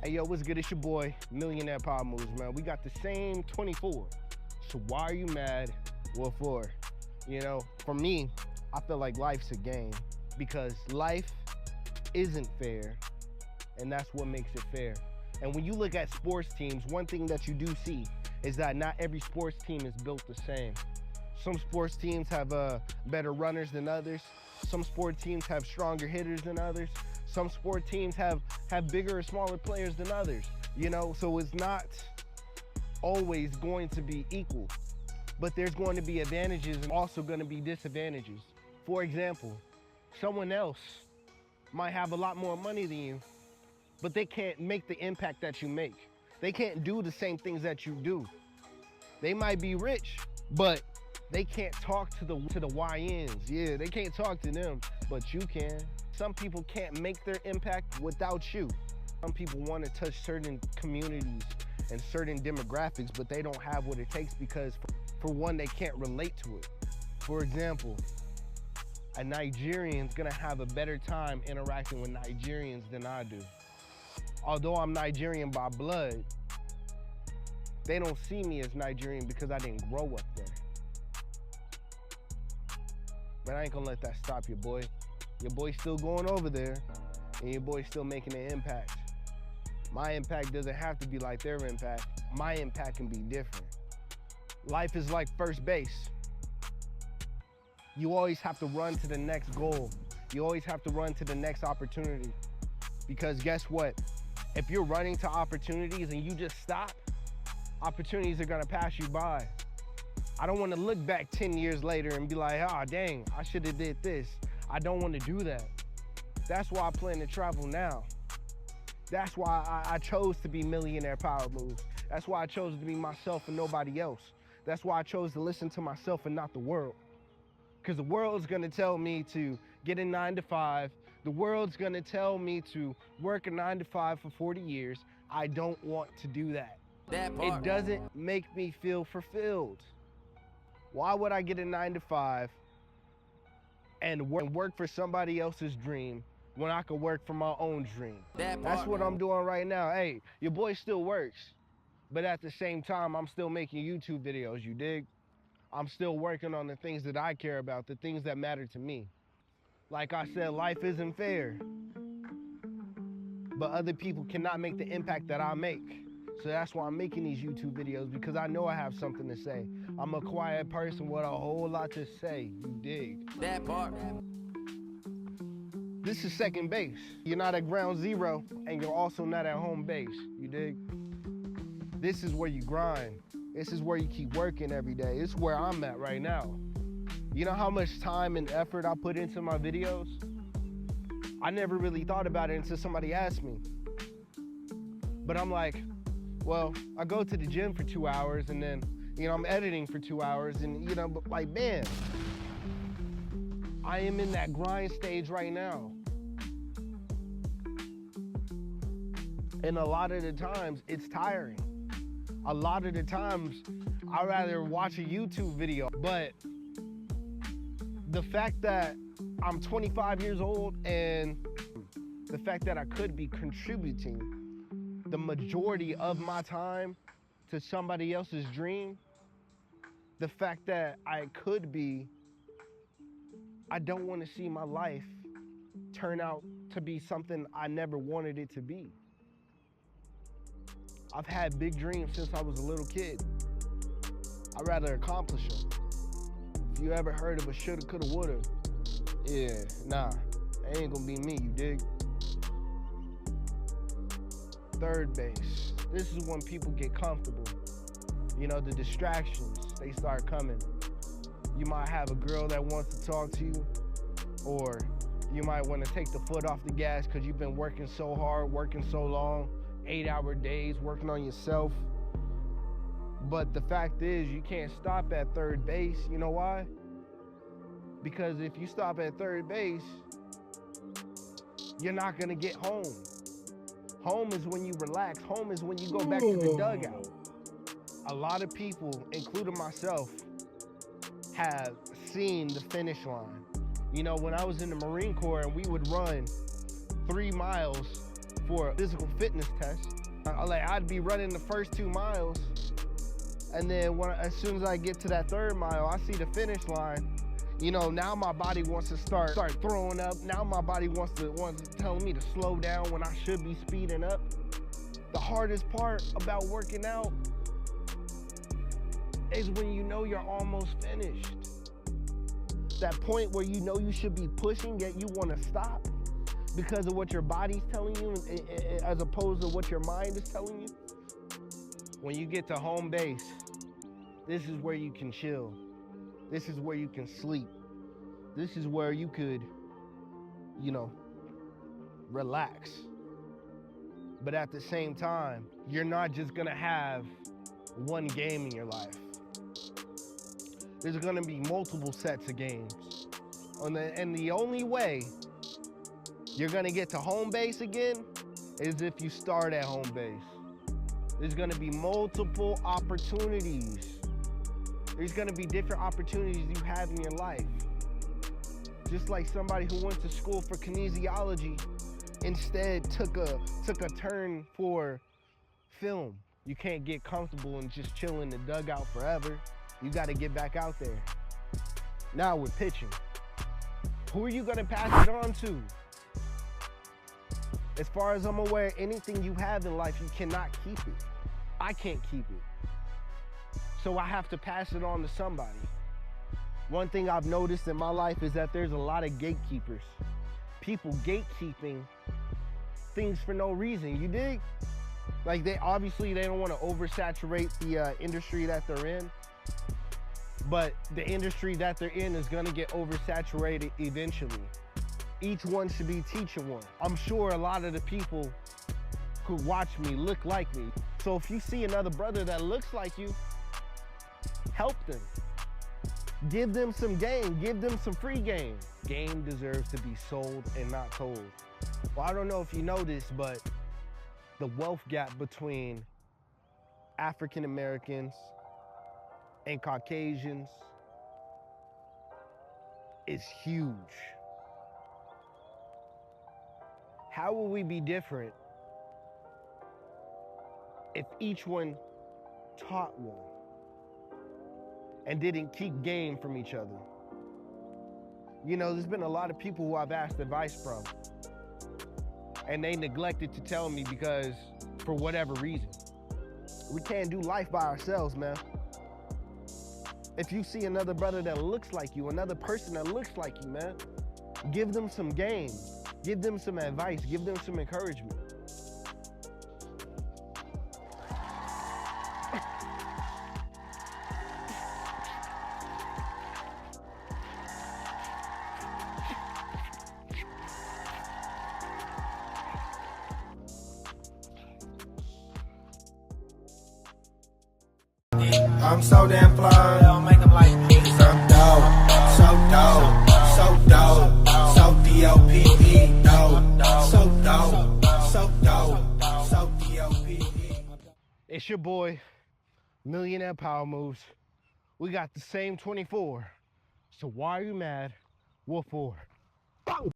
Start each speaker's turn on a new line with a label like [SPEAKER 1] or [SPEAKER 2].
[SPEAKER 1] Hey, yo, what's good? It's your boy, Millionaire Power Moves, man. We got the same 24. So why are you mad? What for? You know, for me, I feel like life's a game because life isn't fair, and that's what makes it fair. And when you look at sports teams, one thing that you do see is that not every sports team is built the same. Some sports teams have better runners than others. Some sport teams have stronger hitters than others. Some sport teams have bigger or smaller players than others, you know? So it's not always going to be equal, but there's going to be advantages and also going to be disadvantages. For example, someone else might have a lot more money than you, but they can't make the impact that you make. They can't do the same things that you do. They might be rich, but they can't talk to the YNs. Yeah, they can't talk to them, but you can. Some people can't make their impact without you. Some people want to touch certain communities and certain demographics, but they don't have what it takes because, for one, they can't relate to it. For example, a Nigerian's gonna have a better time interacting with Nigerians than I do. Although I'm Nigerian by blood, they don't see me as Nigerian because I didn't grow up there. But I ain't gonna let that stop you, boy. Your boy's still going over there, and your boy's still making an impact. My impact doesn't have to be like their impact. My impact can be different. Life is like first base. You always have to run to the next goal. You always have to run to the next opportunity. Because guess what? If you're running to opportunities and you just stop, opportunities are gonna pass you by. I don't wanna look back 10 years later and be like, ah, dang, I should've did this. I don't wanna do that. That's why I plan to travel now. That's why I chose to be Millionaire Power Moves. That's why I chose to be myself and nobody else. That's why I chose to listen to myself and not the world. Because the world's gonna tell me to get a 9 to 5. The world's gonna tell me to work a 9 to 5 for 40 years. I don't want to do that. It doesn't make me feel fulfilled. Why would I get a 9 to 5 and work for somebody else's dream when I could work for my own dream? That's what I'm doing right now. Hey, your boy still works, but at the same time, I'm still making YouTube videos, you dig? I'm still working on the things that I care about, the things that matter to me. Like I said, life isn't fair, but other people cannot make the impact that I make. So that's why I'm making these YouTube videos, because I know I have something to say. I'm a quiet person with a whole lot to say, you dig?
[SPEAKER 2] That part.
[SPEAKER 1] This is second base. You're not at ground zero, and you're also not at home base, you dig? This is where you grind. This is where you keep working every day. This is where I'm at right now. You know how much time and effort I put into my videos? I never really thought about it until somebody asked me. But I'm like, well, I go to the gym for 2 hours and then, you know, I'm editing for 2 hours and, you know, but like, man, I am in that grind stage right now. And a lot of the times it's tiring. A lot of the times I'd rather watch a YouTube video, but the fact that I'm 25 years old and the fact that I could be contributing the majority of my time to somebody else's dream, the fact that I don't want to see my life turn out to be something I never wanted it to be. I've had big dreams since I was a little kid. I'd rather accomplish them. If you ever heard of a shoulda, coulda, woulda, yeah, nah, that ain't gonna be me, you dig? Third base. This is when people get comfortable. You know, the distractions, they start coming. You might have a girl that wants to talk to you, or you might want to take the foot off the gas because you've been working so hard, working so long, 8-hour days, working on yourself. But the fact is, you can't stop at third base. You know why? Because if you stop at third base, you're not gonna get home. Home is when you relax. Home is when you go back to the dugout. A lot of people, including myself, have seen the finish line. You know, when I was in the Marine Corps and we would run 3 miles for a physical fitness test. I'd be running the first 2 miles, and then as soon as I get to that 3rd mile, I see the finish line. You know, now my body wants to start throwing up. Now my body wants to tell me to slow down when I should be speeding up. The hardest part about working out is when you know you're almost finished. That point where you know you should be pushing, yet you want to stop because of what your body's telling you as opposed to what your mind is telling you. When you get to home base, this is where you can chill. This is where you can sleep. This is where you could, you know, relax. But at the same time, you're not just gonna have one game in your life. There's gonna be multiple sets of games. And the only way you're gonna get to home base again is if you start at home base. There's gonna be multiple opportunities. There's gonna be different opportunities you have in your life. Just like somebody who went to school for kinesiology instead took a turn for film. You can't get comfortable and just chill in the dugout forever. You gotta get back out there. Now we're pitching. Who are you gonna pass it on to? As far as I'm aware, anything you have in life, you cannot keep it. I can't keep it. So I have to pass it on to somebody. One thing I've noticed in my life is that there's a lot of gatekeepers. People gatekeeping things for no reason, you dig? Like they don't want to oversaturate the industry that they're in, but the industry that they're in is gonna get oversaturated eventually. Each one should be teaching one. I'm sure a lot of the people who watch me look like me. So if you see another brother that looks like you, help them. Give them some game, give them some free game. Game deserves to be sold and not told. Well, I don't know if you know this, but the wealth gap between African Americans and Caucasians is huge. How will we be different if each one taught one and didn't keep game from each other? You know, there's been a lot of people who I've asked advice from, and they neglected to tell me because, for whatever reason. We can't do life by ourselves, man. If you see another brother that looks like you, another person that looks like you, man, give them some game, give them some advice, give them some encouragement.
[SPEAKER 2] I'm so damn fly, don't make them like me. So dope, so dope, so dope, so D-O-P-E, dope, so dope, so dope, so D-O-P-E.
[SPEAKER 1] It's your boy, Millionaire Power Moves. We got the same 24. So why are you mad? What for? Bow!